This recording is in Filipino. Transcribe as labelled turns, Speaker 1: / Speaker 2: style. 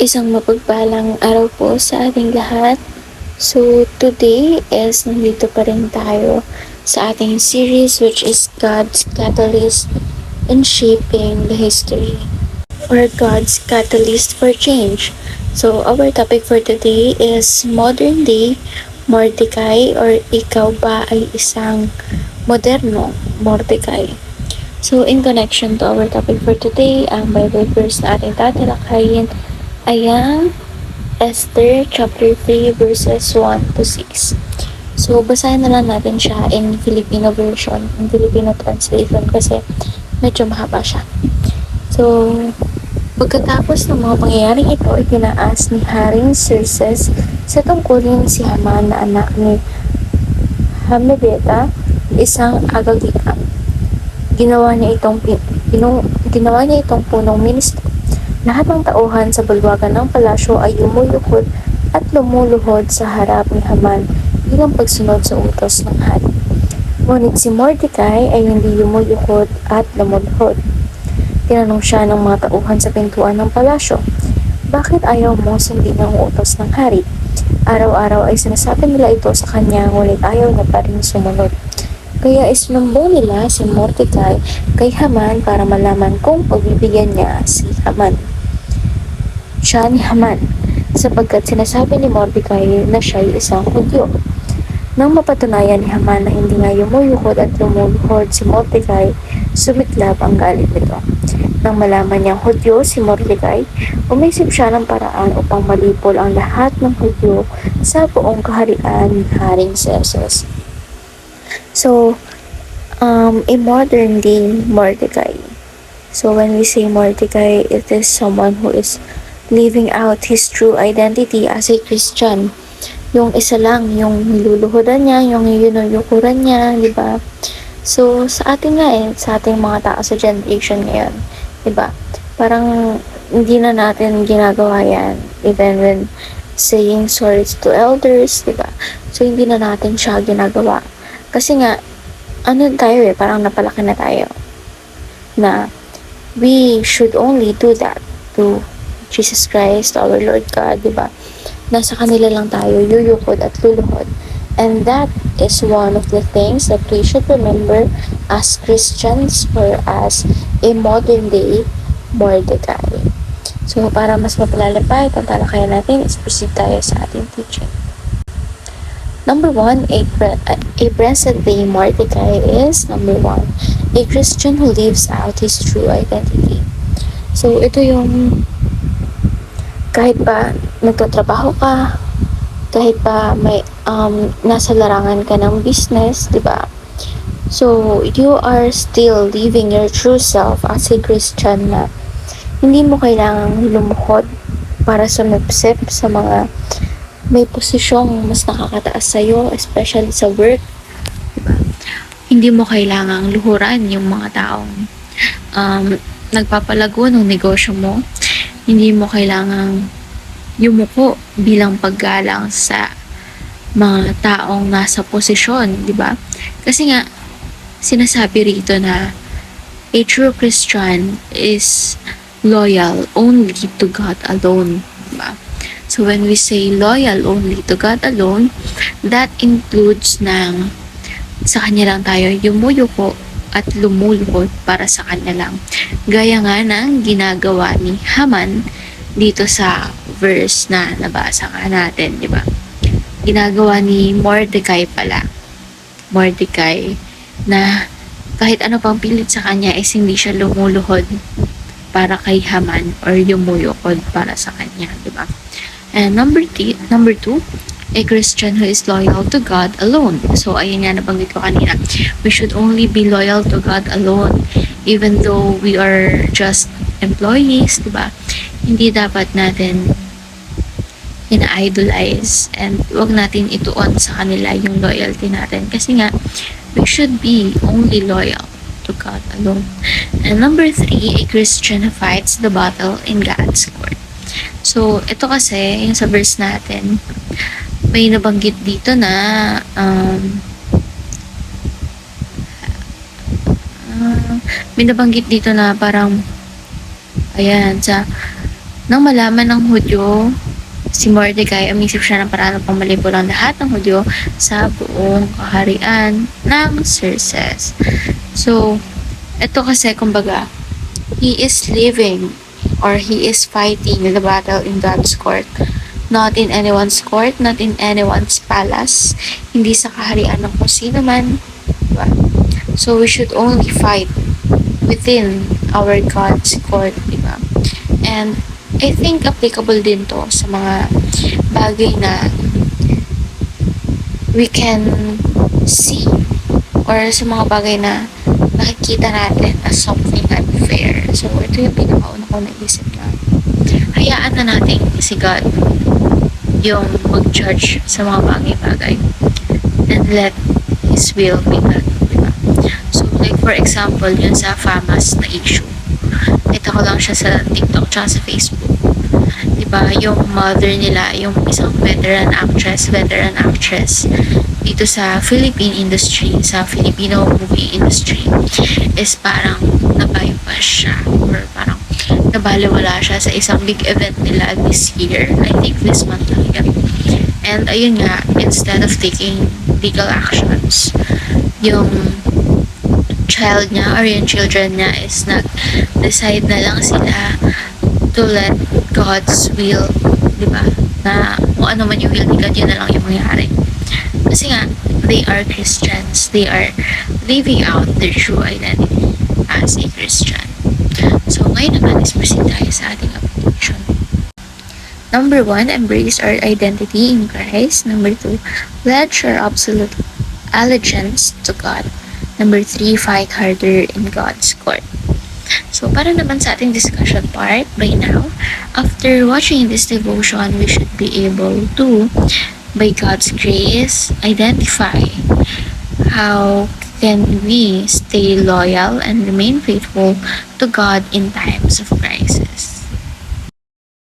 Speaker 1: Isang mapagpalang araw po sa ating lahat. So, today is nandito pa rin tayo sa ating series which is God's Catalyst in Shaping the History or God's Catalyst for Change. So, our topic for today is Modern Day Mordecai or Ikaw ba ay isang moderno Mordecai? So, in connection to our topic for today, ang Bible verse na ating tatalakayin ay ang Esther chapter 3 verses 1 to 6. So, basahin na lang natin siya in Filipino version, in Filipino translation kasi medyo mahaba siya. So, pagkatapos ng mga pangyayaring ito, itinaas ni Haring Xerxes sa tungkulin si Haman na anak ni Hamedata, isang Agagita. Ginawa niya itong punong ministro. Lahat ng tauhan sa bulwagan ng palasyo ay lumulukod at lumuluhod sa harap ni Haman bilang pagsunod sa utos ng hari. Ngunit si Mordecai ay hindi lumulukod at lumuluhod. Tinanong siya ng mga tauhan sa pintuan ng palasyo, "Bakit ayaw mo sundin ang utos ng hari?" Araw-araw ay sinasabi nila ito sa kanya, ngunit ayaw na pa rin sumunod. Kaya isinumbong nila si Mordecai kay Haman para malaman kung pagbibigyan niya si Haman. Siya ni Haman, sapagkat sinasabi ni Mordecai na siya ay isang Hudyo. Nang mapatunayan ni Haman na hindi nga yumuyukod at lumuluhod si Mordecai, sumiklab ang galit nito. Nang malaman niyang Hudyo si Mordecai, umisip siya ng paraan upang malipol ang lahat ng Hudyo sa buong kaharian ni Haring Xerxes. So, a modern day Mordecai. So, when we say Mordecai, it is someone who is living out his true identity as a Christian. Yung isa lang, yung niluluhudan niya, yung yunuyukuran niya, di ba? So, sa atin nga sa ating mga tao sa generation ngayon, di ba? Parang hindi na natin ginagawa yan, even when saying sorry to elders, di ba? So, hindi na natin siya ginagawa. Kasi nga, parang napalaki na tayo na we should only do that to Jesus Christ, our Lord God, diba? Nasa kanila lang tayo, yuyukod at luluhod. And that is one of the things that we should remember as Christians or as a modern day Mordecai. So, para mas mapalalim pa itong talakayan natin, is proceed tayo sa ating teaching. Number 1, a present day Mordecai is, number 1, a Christian who lives out his true identity. So, ito yung kahit pa nagtatrabaho ka, kahit pa may nasa larangan ka ng business, di ba? So, you are still living your true self as a Christian na hindi mo kailangang lumuhod para sumipsip sa mga may posisyong mas nakakataas sa'yo, especially sa work. Diba? Hindi mo kailangang luhuran yung mga taong nagpapalago ng negosyo mo. Hindi mo kailangang yumuko bilang paggalang sa mga taong nasa posisyon, di ba? Kasi nga, sinasabi rito na a true Christian is loyal only to God alone, di ba? So, when we say loyal only to God alone, that includes ng sa Kanya lang tayo yumuyuko at lumuluhod para sa Kanya lang. Gaya nga ng ginagawa ni Haman dito sa verse na nabasa nga natin, di ba? Ginagawa ni Mordecai pala. Mordecai na kahit ano pang pilit sa Kanya is hindi siya lumuluhod para kay Haman or yumuyukod para sa Kanya, di ba? And number 2, a Christian who is loyal to God alone. So, ayun nga nabanggit ko kanina. We should only be loyal to God alone. Even though we are just employees, diba? Hindi dapat natin ina-idolize and wag natin ituon sa kanila yung loyalty natin. Kasi nga, we should be only loyal to God alone. And number 3, a Christian who fights the battle in God's court. So, ito kasi, yung sa verse natin, may nabanggit dito na may nabanggit dito na parang ayan, Nang malaman ng Hudyo, si Mordecai, umisip siya ng paraan upang malipulang lahat ng Hudyo sa buong kaharian ng Xerxes. So, ito kasi, kumbaga, he is living or he is fighting the battle in God's court. Not in anyone's court, not in anyone's palace, hindi sa kaharian ng kung sino man. Diba? So, we should only fight within our God's court, diba? And I think applicable din to sa mga bagay na we can see or sa mga bagay na nakikita natin as something unfair. So, ito yung pinakauna ko naisip na hayaan na natin si God yung mag-judge sa mga bagay-bagay and let His will be done. Diba? So, like for example, yun sa famous na issue. Ito ko lang siya sa TikTok tsaka sa Facebook. Diba, yung mother nila, yung isang veteran actress dito sa Philippine industry, sa Filipino movie industry, is parang nabaypas siya or parang nabaliwala siya sa isang big event nila this year. I think this month lang yan. And ayun nga, instead of taking legal actions, yung child niya or yung children niya is nag-decide na lang sila to let God's will, di ba? Na kung ano man yung will ni God, yun na lang yung mangyari. Kasi nga, they are Christians. They are living out their true identity as a Christian. So, ngayon naman is proceed tayo sa ating application. Number 1, embrace our identity in Christ. Number 2, pledge our absolute allegiance to God. Number 3, fight harder in God's court. So, para naman sa ating discussion part by now, after watching this devotion, we should be able to, by God's grace, identify how can we stay loyal and remain faithful to God in times of crisis.